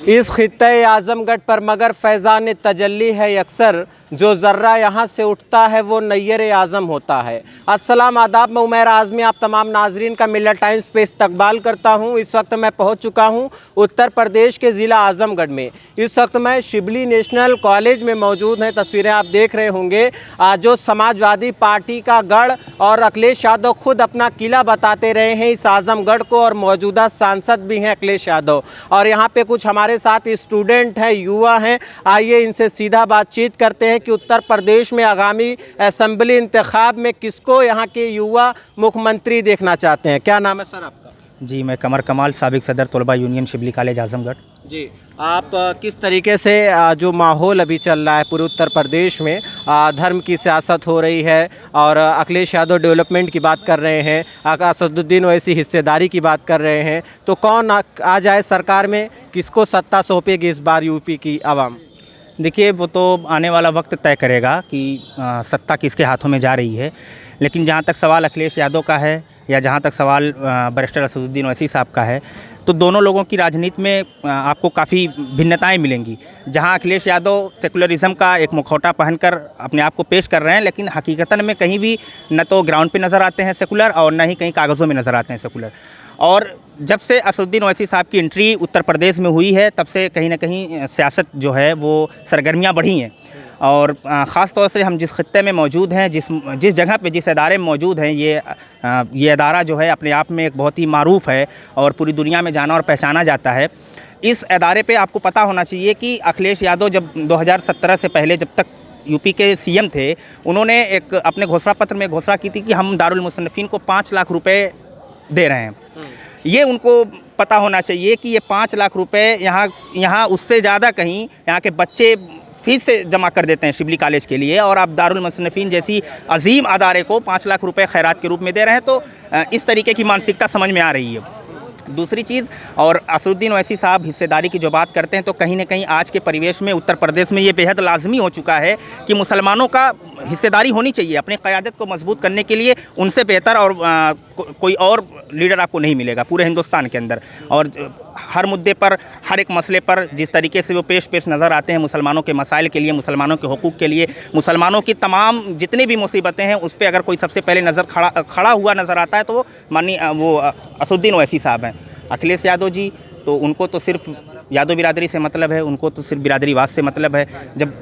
इस खित्ते आज़मगढ़ पर मगर फैज़ान तजल्ली है अक्सर, जो ज़र्रा यहाँ से उठता है वो नैयर आज़म होता है। अस्सलाम आदाब, मैं उमैर आज़मी आप तमाम नाजरीन का मिल्लत टाइम्स पे इस्तकबाल करता हूँ। इस वक्त मैं पहुँच चुका हूँ उत्तर प्रदेश के ज़िला आज़मगढ़ में। इस वक्त मैं शिबली नेशनल कॉलेज में मौजूद हैं। तस्वीरें आप देख रहे होंगे, जो समाजवादी पार्टी का गढ़ और अखिलेश यादव खुद अपना किला बताते रहे हैं इस आज़मगढ़ को, और मौजूदा सांसद भी हैं अखिलेश यादव। और यहाँ पे कुछ हमारे साथ स्टूडेंट हैं, युवा हैं, आइए इनसे सीधा बातचीत करते हैं कि उत्तर प्रदेश में आगामी असेंबली इंतखाब में किसको यहाँ के युवा मुख्यमंत्री देखना चाहते हैं। क्या नाम है सर आपका? जी, मैं कमर कमाल, साबिक सदर तलबा यूनियन शिबली कॉलेज आज़मगढ़। जी, आप किस तरीके से जो माहौल अभी चल रहा है पूरे उत्तर प्रदेश में, धर्म की सियासत हो रही है और अखिलेश यादव डेवलपमेंट की बात कर रहे हैं, असदुद्दीन ओवैसी हिस्सेदारी की बात कर रहे हैं, तो कौन आ जाए सरकार में, किसको सत्ता सौंपेगी इस बार यूपी की आवाम? देखिए, वो तो आने वाला वक्त तय करेगा कि सत्ता किसके हाथों में जा रही है। लेकिन जहाँ तक सवाल अखिलेश यादव का है या जहाँ तक सवाल बैरिस्टर असदुद्दीन ओवैसी साहब का है, तो दोनों लोगों की राजनीति में आपको काफ़ी भिन्नताएं मिलेंगी। जहां अखिलेश यादव सेकुलरिज्म का एक मुखौटा पहनकर अपने आप को पेश कर रहे हैं, लेकिन हकीकतन में कहीं भी न तो ग्राउंड पे नज़र आते हैं सेकुलर और न ही कहीं कागज़ों में नज़र आते हैं सेकुलर। और जब से असदुद्दीन ओवैसी साहब की एंट्री उत्तर प्रदेश में हुई है, तब से कहीं ना कहीं सियासत जो है वो सरगर्मियाँ बढ़ी हैं। और ख़ास तौर से हम जिस खित्ते में मौजूद हैं, जिस जगह पे जिस अदारे में मौजूद हैं, ये अदारा जो है अपने आप में एक बहुत ही मारूफ़ है और पूरी दुनिया में जाना और पहचाना जाता है। इस अदारे पे आपको पता होना चाहिए कि अखिलेश यादव जब 2017 से पहले, जब तक यूपी के सीएम थे, उन्होंने एक अपने घोषणा पत्र में घोषणा की थी कि हम दारुल मुसन्निफीन को 5 लाख रुपए दे रहे हैं। ये उनको पता होना चाहिए कि ये 5 लाख रुपए यहाँ उससे ज़्यादा कहीं यहाँ के बच्चे फीस से जमा कर देते हैं शिबली कॉलेज के लिए, और आप दारुल मुसन्निफीन जैसी अजीम अदारे को 5 लाख रुपए खैरात के रूप में दे रहे हैं। तो इस तरीके की मानसिकता समझ में आ रही है। दूसरी चीज़, और असदुद्दीन ओवैसी साहब हिस्सेदारी की जो बात करते हैं, तो कहीं ना कहीं आज के परिवेश में उत्तर प्रदेश में ये बेहद लाजमी हो चुका है कि मुसलमानों का हिस्सेदारी होनी चाहिए। अपनी क़यादत को मजबूत करने के लिए उनसे बेहतर और कोई और लीडर आपको नहीं मिलेगा पूरे हिंदुस्तान के अंदर। और हर मुद्दे पर, हर एक मसले पर जिस तरीके से वो पेश नज़र आते हैं मुसलमानों के मसाइल के लिए, मुसलमानों के हुकूक़ के लिए, मुसलमानों की तमाम जितनी भी मुसीबतें हैं उस पर अगर कोई सबसे पहले खड़ा हुआ नज़र आता है, तो वो माननीय वो असदुद्दीन ओवैसी साहब हैं। अखिलेश यादव जी, तो उनको तो सिर्फ यादव बिरादरी से मतलब है, उनको तो सिर्फ बिरादरीवाद से मतलब है। जब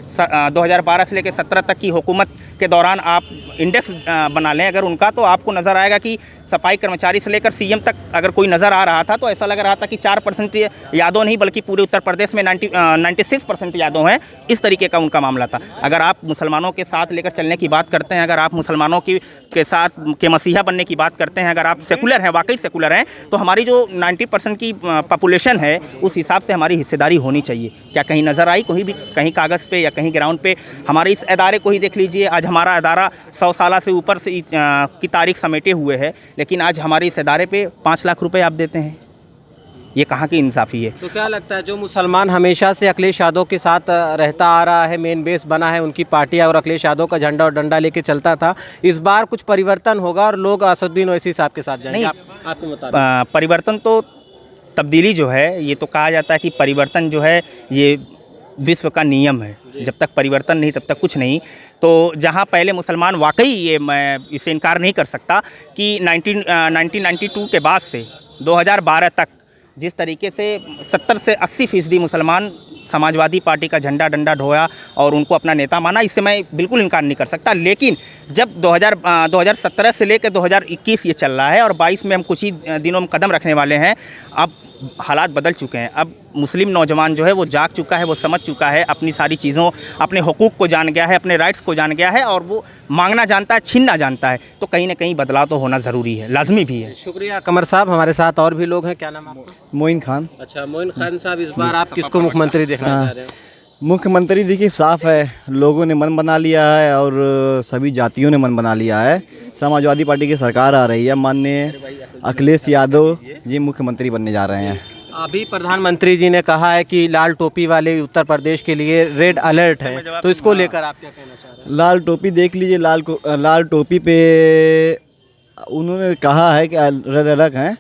2012 से लेकर 17 तक की हुकूमत के दौरान आप इंडेक्स बना लें अगर उनका, तो आपको नज़र आएगा कि सफाई कर्मचारी से लेकर सीएम तक अगर कोई नज़र आ रहा था तो ऐसा लग रहा था कि 4% यादव नहीं बल्कि पूरे उत्तर प्रदेश में 96% यादव हैं। इस तरीके का उनका मामला था। अगर आप मुसलमानों के साथ लेकर चलने की बात करते हैं, अगर आप मुसलमानों के साथ के मसीहा बनने की बात करते हैं, अगर आप सेकुलर हैं, वाकई सेकुलर हैं, तो हमारी जो 90% की पॉपुलेशन है उस हिसाब से हमारी हिस्सेदारी होनी चाहिए। क्या कहीं नज़र आई कोई भी, कहीं कागज़ पे या कहीं ग्राउंड पे? हमारे इस अदारे को ही देख लीजिए। आज हमारा अदारा 100 साल से ऊपर से की तारीख समेटे हुए है, लेकिन आज हमारे इस अदारे पे 5 लाख रुपए आप देते हैं। ये कहाँ की इंसाफ़ी है? तो क्या लगता है, जो मुसलमान हमेशा से अखिलेश यादव के साथ रहता आ रहा है, मेन बेस बना है उनकी पार्टी और अखिलेश यादव का झंडा और डंडा लेके चलता था, इस बार कुछ परिवर्तन होगा और लोग असदुद्दीन ओवैसी साहब के साथ जाएंगे? आपको बता परिवर्तन तो, तब्दीली जो है, ये तो कहा जाता है कि परिवर्तन जो है ये विश्व का नियम है। जब तक परिवर्तन नहीं तब तक कुछ नहीं। तो जहाँ पहले मुसलमान, वाकई ये मैं इससे इनकार नहीं कर सकता कि 1992 के बाद से 2012 तक जिस तरीके से 70 से 80% मुसलमान समाजवादी पार्टी का झंडा डंडा ढोया और उनको अपना नेता माना, इससे मैं बिल्कुल इनकार नहीं कर सकता। लेकिन जब 2017 से लेकर 2021 ये चल रहा है और 22 में हम कुछ ही दिनों में कदम रखने वाले हैं, अब हालात बदल चुके हैं। अब मुस्लिम नौजवान जो है वो जाग चुका है, वो समझ चुका है, अपनी सारी चीज़ों, अपने हुकूक़ को जान गया है, अपने राइट्स को जान गया है और वो मांगना जानता है, छीनना जानता है। तो कहीं ना कहीं बदलाव तो होना ज़रूरी है, लाजमी भी है। शुक्रिया कमर साहब। हमारे साथ और भी लोग हैं। क्या नाम आपका? मोइन खान। अच्छा, मोइन खान साहब, इस बार आप किसको मुख्यमंत्री देखना चाह रहे हैं? मुख्यमंत्री देखिए साफ है, लोगों ने मन बना लिया है और सभी जातियों ने मन बना लिया है। समाजवादी पार्टी की सरकार आ रही है, माननीय अखिलेश यादव जी मुख्यमंत्री बनने जा रहे हैं। अभी प्रधानमंत्री जी ने कहा है कि लाल टोपी वाले उत्तर प्रदेश के लिए रेड अलर्ट है, तो इसको लेकर आप क्या कहना चाह रहे हैं? लाल टोपी देख लीजिए, लाल टोपी पे उन्होंने कहा है कि रेड अलर्ट है,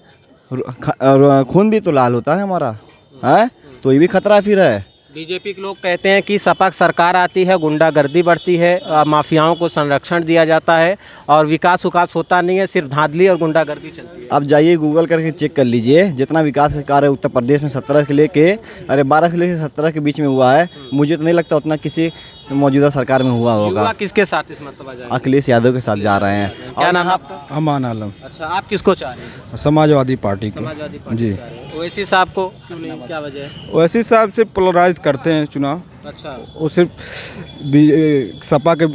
खून भी तो लाल होता है हमारा, है तो ये भी खतरा फिर है। बीजेपी के लोग कहते हैं कि सपा सरकार आती है, गुंडागर्दी बढ़ती है, माफियाओं को संरक्षण दिया जाता है और विकास उकास होता नहीं है, सिर्फ धांधली और गुंडागर्दी चलती है। अब जाइए गूगल करके चेक कर लीजिए, जितना विकास कार्य उत्तर प्रदेश में 17 से लेके 12 से लेके 17 के बीच में हुआ है, मुझे तो नहीं लगता उतना किसी मौजूदा सरकार में हुआ होगा। युवा किसके साथ इस मरतबा जाएंगे? अखिलेश यादव के साथ जा रहे हैं। क्या नाम आपका? अमान आलम, अच्छा, आप किसको चाह रहे हैं? समाजवादी पार्टी को। समाजवादी पार्टी जी। चाह रहे हैं। ओवैसी साहब को क्यों नहीं, क्या वजह है? वैसे हिसाब से पोलराइज करते हैं चुनाव, अच्छा, वो सिर्फ सपा के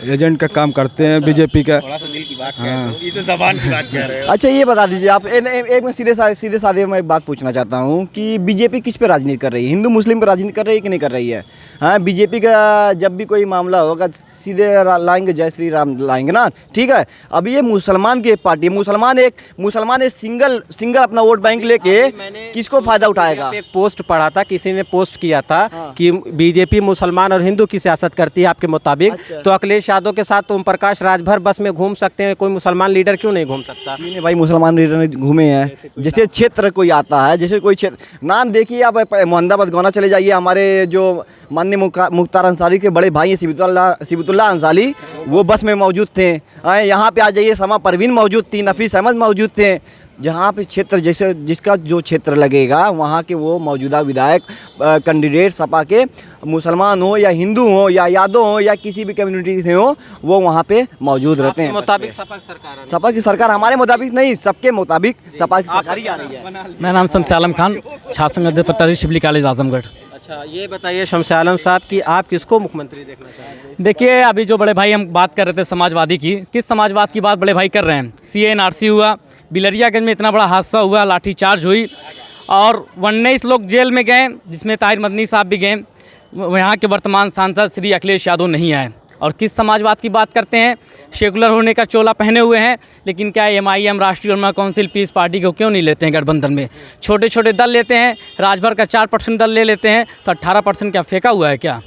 एजेंट का काम करते हैं, बीजेपी का। थोड़ा सा दिल की बात हाँ। कह रहे हो, ये तो जबान की बात कह रहे हो। अच्छा ये बता दीजिए आप, एक मैं सीधे साधे मैं एक बात पूछना चाहता हूँ कि बीजेपी किस पे राजनीति कर रही है? हिंदू मुस्लिम पे राजनीति कर रही है कि नहीं कर रही है? हाँ, बीजेपी का जब भी कोई मामला होगा सीधे लाएंगे जय श्री राम लाएंगे ना, ठीक है। अब ये मुसलमान की एक पार्टी, मुसलमान एक सिंगल अपना वोट बैंक लेके किसको फायदा उठाएगा? एक पोस्ट पढ़ा था, किसी ने पोस्ट किया था हाँ। कि बीजेपी मुसलमान और हिंदू की सियासत करती है आपके मुताबिक। अच्छा। तो अखिलेश यादव के साथ ओम प्रकाश राजभर बस में घूम सकते हैं, कोई मुसलमान लीडर क्यों नहीं घूम सकता? नहीं भाई, मुसलमान लीडर घूमे हैं। जैसे क्षेत्र कोई आता है, जैसे कोई क्षेत्र नाम देखिए आप, मोहम्मदाबाद गौना चले जाइए, हमारे जो माननीय मुख्तार अंसारी के बड़े भाई हैं सिबतुल्लाह अंसारी, वो बस में मौजूद थे। यहाँ पे आ जाइए, समा परवीन मौजूद थी, नफीस अहमद मौजूद थे। जहाँ पे क्षेत्र जैसे जिसका जो क्षेत्र लगेगा वहाँ के वो मौजूदा विधायक कैंडिडेट सपा के, मुसलमान हो या हिंदू हो या यादव हो या किसी भी कम्युनिटी से हो, वो वहाँ पे मौजूद रहते हैं। मुताबिक सपा की सरकार है। सपा की सरकार हमारे मुताबिक नहीं, सबके मुताबिक सपा की सरकार ही आ रही है। मेरा नाम शमशाल आलम खान, छात्र संगठन प्रत्याशी शिवली कॉलेज आजमगढ़। अच्छा, ये बताइए शमशाल आलम साहब कि आप किसको मुख्यमंत्री देखना चाहते हैं? देखिए, अभी जो बड़े भाई हम बात कर रहे थे समाजवादी की, किस समाजवाद की बात बड़े भाई कर रहे हैं? CA-NRC हुआ, बिलरियागंज में इतना बड़ा हादसा हुआ, लाठीचार्ज हुई और 19 लोग जेल में गए, जिसमें ताहिर मदनी साहब भी गए। यहाँ के वर्तमान सांसद श्री अखिलेश यादव नहीं आए। और किस समाजवाद की बात करते हैं? सेकुलर होने का चोला पहने हुए हैं, लेकिन क्या MIM राष्ट्रीय उलमा काउंसिल पीस पार्टी को क्यों नहीं लेते हैं गठबंधन में? छोटे छोटे दल लेते हैं, राजभर का 4% दल ले लेते हैं, तो 18% क्या फेंका हुआ है क्या?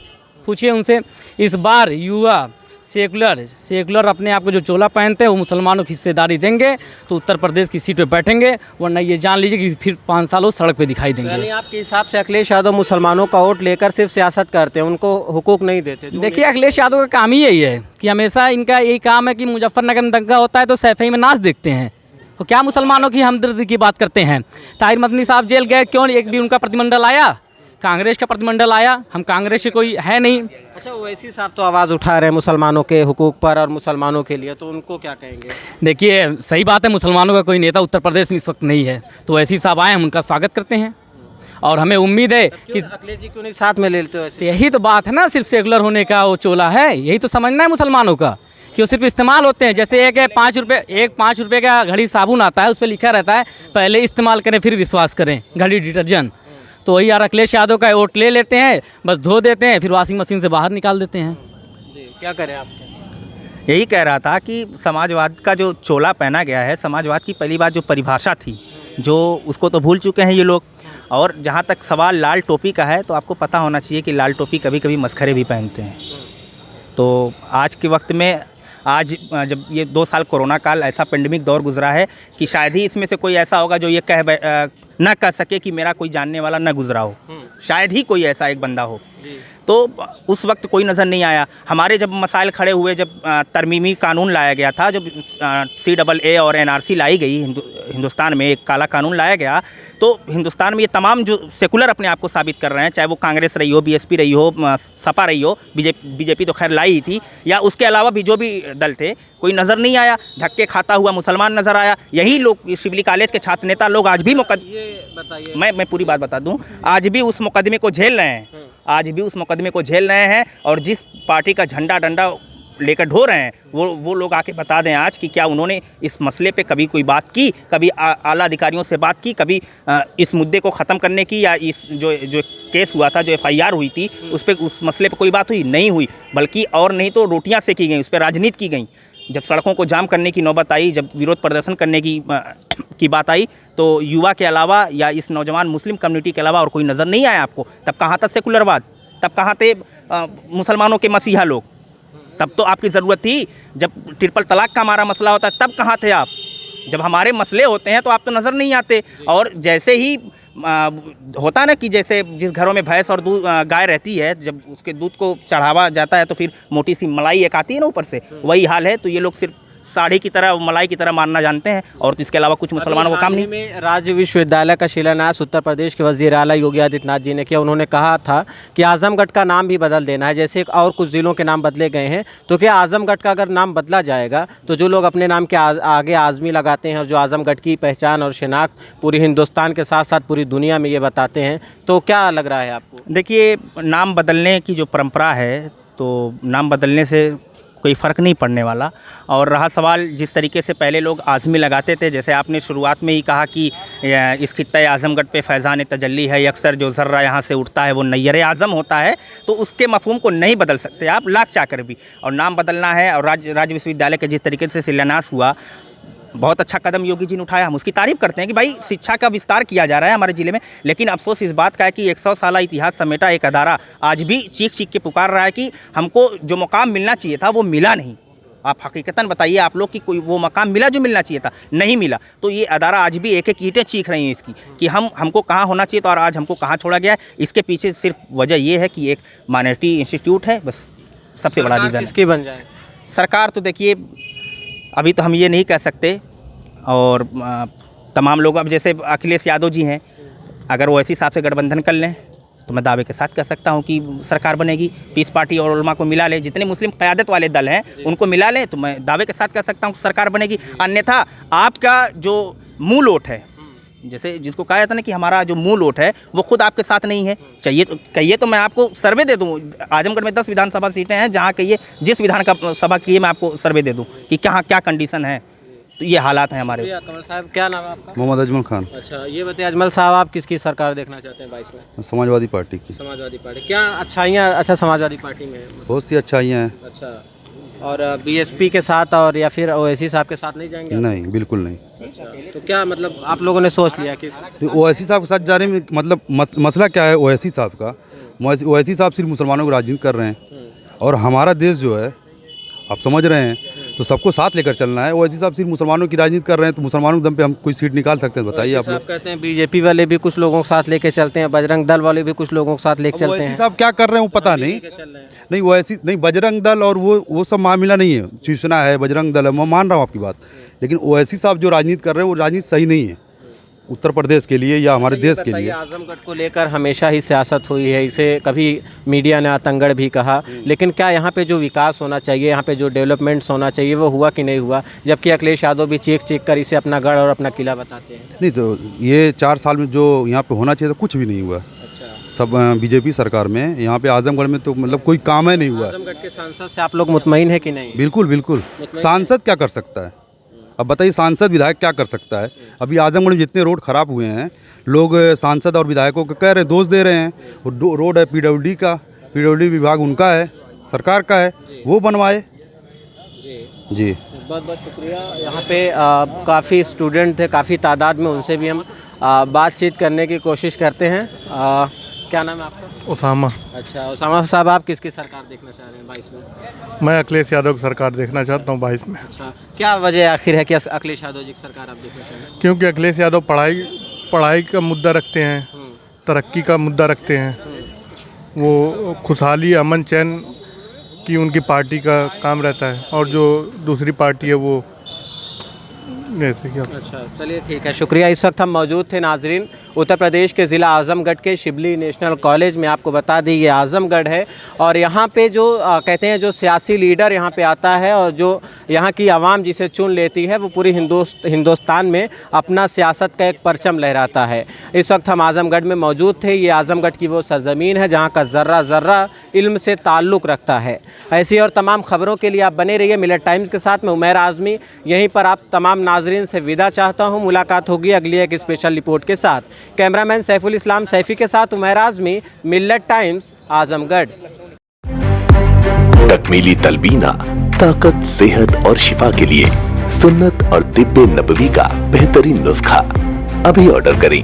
पूछिए उनसे। इस बार युवा सेकुलर अपने आप को जो चोला पहनते हैं वो मुसलमानों की हिस्सेदारी देंगे तो उत्तर प्रदेश की सीट पे बैठेंगे, वरना ये जान लीजिए कि फिर 5 साल वो सड़क पे दिखाई देंगे। यानी आपके हिसाब से अखिलेश यादव मुसलमानों का वोट लेकर सिर्फ सियासत करते हैं, उनको हुकूक नहीं देते? देखिए, अखिलेश यादव का काम ही यही है कि हमेशा इनका यही काम है कि मुजफ्फरनगर में दंगा होता है तो सैफई में नाच देखते हैं, तो क्या मुसलमानों की हमदर्दी की बात करते हैं? ताहिर मदनी साहब जेल गए, क्यों एक भी उनका प्रतिमंडल आया? कांग्रेस का प्रतिमंडल आया, हम कांग्रेस से कोई है नहीं। अच्छा, ओवैसी साहब तो आवाज़ उठा रहे हैं मुसलमानों के हुकूक पर और मुसलमानों के लिए, तो उनको क्या कहेंगे? देखिए, सही बात है, मुसलमानों का कोई नेता उत्तर प्रदेश में इस वक्त नहीं है, तो ओवैसी साहब आए, हम उनका स्वागत करते हैं और हमें उम्मीद है कि अखिलेश जी क्यों नहीं साथ में ले लेते हो? तो यही तो बात है ना, सिर्फ सेकुलर होने का वो चोला है, यही तो समझना है मुसलमानों का कि वो सिर्फ इस्तेमाल होते हैं। जैसे एक 5 रुपये का घड़ी साबुन आता है, उस पर लिखा रहता है पहले इस्तेमाल करें फिर विश्वास करें, घड़ी डिटर्जेंट। तो वही यार अखिलेश यादव का वोट ले लेते हैं, बस धो देते हैं, फिर वॉशिंग मशीन से बाहर निकाल देते हैं। जी, क्या करें आप? यही कह रहा था कि समाजवाद का जो चोला पहना गया है, समाजवाद की पहली बात जो परिभाषा थी, जो उसको तो भूल चुके हैं ये लोग। और जहाँ तक सवाल लाल टोपी का है, तो आपको पता होना चाहिए कि लाल टोपी कभी कभी मस्खरे भी पहनते हैं। तो आज के वक्त में, आज जब ये 2 साल कोरोना काल ऐसा पेंडेमिक दौर गुजरा है कि शायद ही इसमें से कोई ऐसा होगा जो ये ना कह सके कि मेरा कोई जानने वाला ना गुजरा हो, शायद ही कोई ऐसा एक बंदा हो। तो उस वक्त कोई नज़र नहीं आया। हमारे जब मसाइल खड़े हुए, जब तरमीमी कानून लाया गया था, जब CAA और NRC लाई गई हिंदुस्तान में, एक काला कानून लाया गया, तो हिंदुस्तान में ये तमाम जो सेकुलर अपने आप को साबित कर रहे हैं, चाहे वो कांग्रेस रही हो, BSP रही हो, सपा रही हो, बीजेपी तो खैर लाई ही थी, या उसके अलावा भी जो भी दल थे, कोई नज़र नहीं आया। धक्के खाता हुआ मुसलमान नज़र आया। यही लोग, शिवली कॉलेज के छात्र नेता लोग आज भी मैं पूरी बात बता दूं, आज भी उस मुकदमे को झेल रहे हैं, आज भी उस मुकदमे को झेल रहे हैं। और जिस पार्टी का झंडा डंडा लेकर ढो रहे हैं, वो लोग आके बता दें आज कि क्या उन्होंने इस मसले पे कभी कोई बात की, कभी आला अधिकारियों से बात की, कभी इस मुद्दे को ख़त्म करने की, या इस जो केस हुआ था, जो FIR हुई थी, उस मसले पे कोई बात हुई? नहीं हुई। बल्कि और नहीं तो रोटियां सेकी गई, उस पर राजनीति की गई। जब सड़कों को जाम करने की नौबत आई, जब विरोध प्रदर्शन करने की बात आई, तो युवा के अलावा या इस नौजवान मुस्लिम कम्युनिटी के अलावा और कोई नज़र नहीं आया आपको। तब कहाँ था सेकुलरवाद? तब कहाँ थे मुसलमानों के मसीहा लोग? तब तो आपकी ज़रूरत थी। जब ट्रिपल तलाक का हमारा मसला होता है, तब कहाँ थे आप? जब हमारे मसले होते हैं तो आप तो नज़र नहीं आते। और जैसे ही होता ना कि जैसे जिस घरों में भैंस और दूध गाय रहती है, जब उसके दूध को चढ़ावा जाता है तो फिर मोटी सी मलाई एक आती है ना ऊपर से, वही हाल है। तो ये लोग सिर्फ साड़ी की तरह, मलाई की तरह मानना जानते हैं, और तो इसके अलावा कुछ मुसलमानों का काम नहीं। में राज्य विश्वविद्यालय का शिलान्यास उत्तर प्रदेश के वजीर आला योगी आदित्यनाथ जी ने किया। उन्होंने कहा था कि आजमगढ़ का नाम भी बदल देना है, जैसे और कुछ ज़िलों के नाम बदले गए हैं। तो क्या आजमगढ़ का अगर नाम बदला जाएगा तो जो लोग अपने नाम के आगे आज़मी लगाते हैं और जो आजमगढ़ की पहचान और शिनाख्त पूरी हिंदुस्तान के साथ साथ पूरी दुनिया में ये बताते हैं, तो क्या लग रहा है आपको? देखिए, नाम बदलने की जो परंपरा है, तो नाम बदलने से कोई फ़र्क नहीं पड़ने वाला। और रहा सवाल जिस तरीके से पहले लोग आज़मी लगाते थे, जैसे आपने शुरुआत में ही कहा कि इस खित्ते आज़मगढ़ पे फैज़ान तजल्ली है, अक्सर जो ज़र्रा यहाँ से उठता है वो नैयर आज़म होता है, तो उसके मफ़हूम को नहीं बदल सकते आप लाख चाकर भी। और नाम बदलना है, और राज्य विश्वविद्यालय के जिस तरीके से शिलान्यास हुआ, बहुत अच्छा कदम योगी जी ने उठाया, हम उसकी तारीफ़ करते हैं कि भाई शिक्षा का विस्तार किया जा रहा है हमारे ज़िले में। लेकिन अफसोस इस बात का है कि 100 साला इतिहास समेटा एक अदारा आज भी चीख चीख के पुकार रहा है कि हमको जो मुकाम मिलना चाहिए था वो मिला नहीं। आप हकीकतन बताइए आप लोग कि कोई वो मकाम मिला जो मिलना चाहिए था? नहीं मिला। तो ये अदारा आज भी एक एक ईंटें चीख रही हैं इसकी कि हमको कहाँ होना चाहिए था और आज हमको कहाँ छोड़ा गया है। इसके पीछे सिर्फ वजह ये है कि एक माइनॉरिटी इंस्टीट्यूट है, बस सबसे बड़ा रीज़न। किसकी बन जाए सरकार? तो देखिए, अभी तो हम ये नहीं कह सकते। और तमाम लोग, अब जैसे अखिलेश यादव जी हैं, अगर वो ऐसी हिसाब से गठबंधन कर लें तो मैं दावे के साथ कह सकता हूं कि सरकार बनेगी। पीस पार्टी और उलमा को मिला लें, जितने मुस्लिम क़यादत वाले दल हैं उनको मिला लें, तो मैं दावे के साथ कह सकता हूं कि सरकार बनेगी। अन्यथा आपका जो मूल वोट है, जैसे जिसको कहा जाता है ना कि हमारा जो मूल वोट है वो खुद आपके साथ नहीं है। चाहिए तो कहिए, तो मैं आपको सर्वे दे दूं। आजमगढ़ में 10 विधानसभा सीटें हैं, जहां कहिए जिस विधान का सभा की मैं आपको सर्वे दे दूं कि कहाँ क्या कंडीशन है। तो ये हालात हैं हमारे। कमल साहब, क्या नाम है आपका? मोहम्मद अजमल खान। अच्छा, ये बताइए अजमल साहब, आप किसकी सरकार देखना चाहते हैं 22 में? समाजवादी पार्टी की। समाजवादी पार्टी। क्या अच्छाइयाँ अच्छा समाजवादी पार्टी में है? बहुत सी अच्छाइयाँ हैं। अच्छा, और बीएसपी के साथ और या फिर ओवैसी साहब के साथ नहीं जाएंगे? नहीं, बिल्कुल नहीं। अच्छा, तो क्या मतलब आप लोगों ने सोच लिया कि ओवैसी साहब के साथ जाने में मतलब मसला क्या है? ओवैसी साहब का, ओवैसी साहब सिर्फ मुसलमानों को राजनीति कर रहे हैं, और हमारा देश जो है, आप समझ रहे हैं, तो सबको साथ लेकर चलना है। ओवैसी साहब सिर्फ मुसलमानों की राजनीति कर रहे हैं, तो मुसलमानों के दम पे हम कोई सीट निकाल सकते हैं? बताइए आप लोग। कहते हैं बीजेपी वाले भी कुछ लोगों के साथ लेके चलते हैं, बजरंग दल वाले भी कुछ लोगों के साथ लेके चलते हैं। साहब क्या कर रहे हैं वो पता नहीं। नहीं, वो ऐसी नहीं, बजरंग दल और वो सब मामला नहीं है। शिवसेना है, बजरंग दल है, मैं मान रहा हूँ आपकी बात, लेकिन ओवैसी साहब जो राजनीति कर रहे हैं वो राजनीति सही नहीं है उत्तर प्रदेश के लिए या हमारे देश के लिए। आजमगढ़ को लेकर हमेशा ही सियासत हुई है, इसे कभी मीडिया ने आतंकगढ़ भी कहा, लेकिन क्या यहाँ पे जो विकास होना चाहिए, यहाँ पे जो डेवलपमेंट्स होना चाहिए, वो हुआ कि नहीं हुआ? जबकि अखिलेश यादव भी चीख कर इसे अपना गढ़ और अपना किला बताते हैं। नहीं, तो ये 4 साल में जो यहाँ पे होना चाहिए था कुछ भी नहीं हुआ। अच्छा, सब बीजेपी सरकार में यहाँ पे आजमगढ़ में तो मतलब कोई काम ही नहीं हुआ। आजमगढ़ के सांसद से आप लोग मुतमईन है कि नहीं? बिल्कुल बिल्कुल। सांसद क्या कर सकता है? अब बताइए, सांसद विधायक क्या कर सकता है? अभी आजमगढ़ में जितने रोड खराब हुए हैं, लोग सांसद और विधायकों को कह रहे हैं, दोष दे रहे हैं। और रोड है पीडब्ल्यूडी का, पीडब्ल्यूडी विभाग उनका है, सरकार का है, वो बनवाए। जी, बहुत बहुत शुक्रिया। यहाँ पे काफ़ी स्टूडेंट थे, काफ़ी तादाद में, उनसे भी हम बातचीत करने की कोशिश करते हैं। क्या नाम है आपका? उसामा। अच्छा, उसामा साहब, आप किसकी सरकार देखना चाह रहे हैं 22 में? मैं अखिलेश यादव की सरकार देखना चाहता हूँ 22 में। अच्छा, क्या वजह आखिर है कि अखिलेश यादव जी की सरकार आप देखना चाह रहे हैं? क्योंकि अखिलेश यादव पढ़ाई का मुद्दा रखते हैं, तरक्की का मुद्दा रखते हैं, वो खुशहाली अमन चैन की उनकी पार्टी का काम रहता है, और जो दूसरी पार्टी है वो ऐसे क्या। अच्छा, चलिए ठीक है, शुक्रिया। इस वक्त हम मौजूद थे नाजरीन उत्तर प्रदेश के ज़िला आज़मगढ़ के शिबली नेशनल कॉलेज में। आपको बता दें ये आज़मगढ़ है, और यहाँ पे जो कहते हैं जो सियासी लीडर यहाँ पे आता है और जो यहाँ की आवाम जिसे चुन लेती है, वो पूरी हिंदुस्तान में अपना सियासत का एक परचम लहराता है। इस वक्त हम आज़मगढ़ में मौजूद थे। ये आज़मगढ़ की वो सरज़मीन है जहाँ का ज़र्रा ज़र्रा इल्म से ताल्लुक़ रखता है। ऐसी और तमाम ख़बरों के लिए आप बने रहिए मिलत टाइम्स के साथ। मैं उमैर आज़मी यहीं पर आप तमाम नाजरीन से विदा चाहता हूं। मुलाकात होगी अगली एक स्पेशल रिपोर्ट के साथ। कैमरामैन सैफुल इस्लाम सैफ़ी के साथ उमैर आज़मी, मिल्लत टाइम्स, आज़मगढ़। तकमीली तलबीना, ताकत, सेहत और शिफा के लिए सुन्नत और तिब्बे नबवी का बेहतरीन नुस्खा। अभी ऑर्डर करें,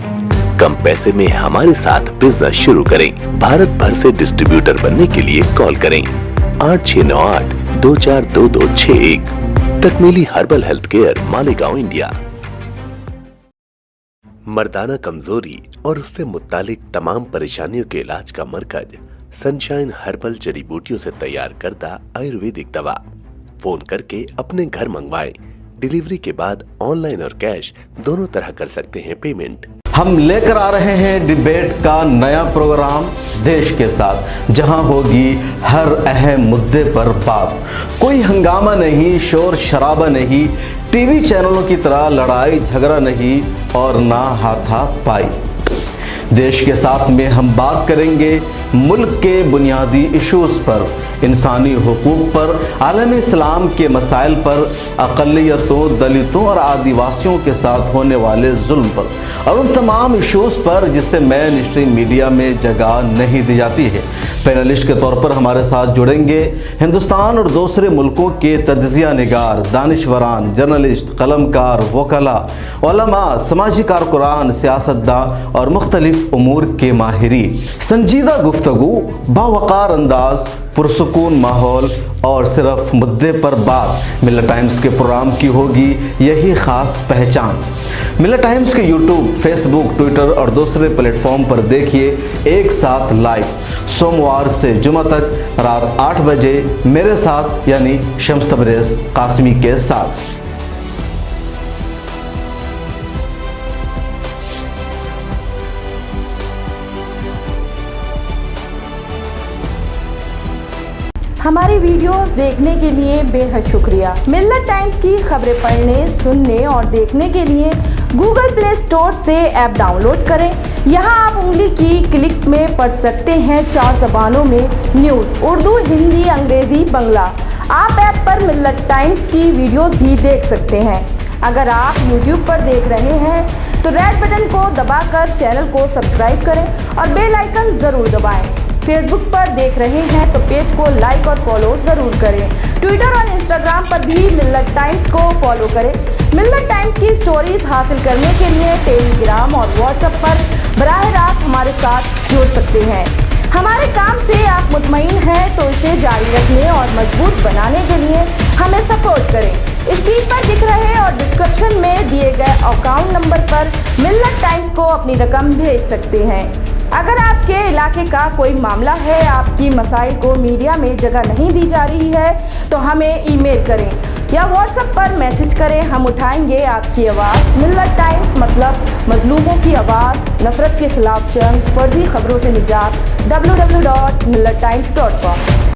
कम पैसे में हमारे साथ बिजनेस शुरू करें। भारत भर से डिस्ट्रीब्यूटर बनने के लिए कॉल करें 8698242261। तकमीली herbal health care, Malegaon, India. मर्दाना कमजोरी और उससे मुत्तालिक तमाम परेशानियों के इलाज का मरकज सनशाइन हर्बल जड़ी बूटियों से तैयार करता आयुर्वेदिक दवा। फोन करके अपने घर मंगवाएं। डिलीवरी के बाद ऑनलाइन और कैश दोनों तरह कर सकते हैं पेमेंट। हम लेकर आ रहे हैं डिबेट का नया प्रोग्राम देश के साथ, जहां होगी हर अहम मुद्दे पर बात। कोई हंगामा नहीं, शोर शराबा नहीं, टीवी चैनलों की तरह लड़ाई झगड़ा नहीं और ना हाथापाई। देश के साथ में हम बात करेंगे मुल्क के बुनियादी इश्यूज पर, इंसानी हुकूक पर, आलम इस्लाम के मसाइल पर, अक़लियतों, दलितों और आदिवासियों के साथ होने वाले जुल्म पर और उन तमाम इश्यूज पर जिससे मेन स्ट्रीम मीडिया में जगह नहीं दी जाती है। पैनलिस्ट के तौर पर हमारे साथ जुड़ेंगे हिंदुस्तान और दूसरे मुल्कों के तज्ज़िया निगार, दानिशवरान, जर्नलिस्ट, कलमकार, वकला, उलमा, समाजी कारकुरान, सियासतदान और मुख्तलिफ उमूर के माहिरीन। संजीदा गुफ्तगू, बावकार अंदाज, पुरसुकून माहौल और सिर्फ मुद्दे पर बात। मिल्लत टाइम्स के प्रोग्राम की होगी यही ख़ास पहचान। मिल्लत टाइम्स के यूट्यूब, फेसबुक, ट्विटर और दूसरे प्लेटफॉर्म पर देखिए एक साथ लाइव, सोमवार से जुमा तक रात 8 बजे मेरे साथ यानी शम्स तबरेज़ कासमी के साथ। हमारी वीडियोस देखने के लिए बेहद शुक्रिया। मिल्लत टाइम्स की खबरें पढ़ने, सुनने और देखने के लिए गूगल प्ले स्टोर से ऐप डाउनलोड करें। यहां आप उंगली की क्लिक में पढ़ सकते हैं 4 ज़बानों में न्यूज़, उर्दू, हिंदी, अंग्रेज़ी, बंगला। आप ऐप पर मिल्लत टाइम्स की वीडियोस भी देख सकते हैं। अगर आप YouTube पर देख रहे हैं तो रेड बटन को दबाकर चैनल को सब्सक्राइब करें और बेल आइकन ज़रूर दबाएं। फेसबुक पर देख रहे हैं तो पेज को लाइक और फॉलो ज़रूर करें। ट्विटर और इंस्टाग्राम पर भी मिल्लत टाइम्स को फॉलो करें। मिल्लत टाइम्स की स्टोरीज हासिल करने के लिए टेलीग्राम और व्हाट्सएप पर बराह रास्त हमारे साथ जुड़ सकते हैं। हमारे काम से आप मुतमईन हैं तो इसे जारी रखने और मजबूत बनाने के लिए हमें सपोर्ट करें। स्क्रीन पर दिख रहे और डिस्क्रिप्शन में दिए गए अकाउंट नंबर पर मिल्लत टाइम्स को अपनी रकम भेज सकते हैं। अगर आपके इलाके का कोई मामला है, आपकी मसाइल को मीडिया में जगह नहीं दी जा रही है तो हमें ईमेल करें या व्हाट्सएप पर मैसेज करें। हम उठाएंगे आपकी आवाज़। मिल्लत टाइम्स मतलब मजलूमों की आवाज़, नफरत के खिलाफ जंग, फर्जी खबरों से निजात। www.millattimes.com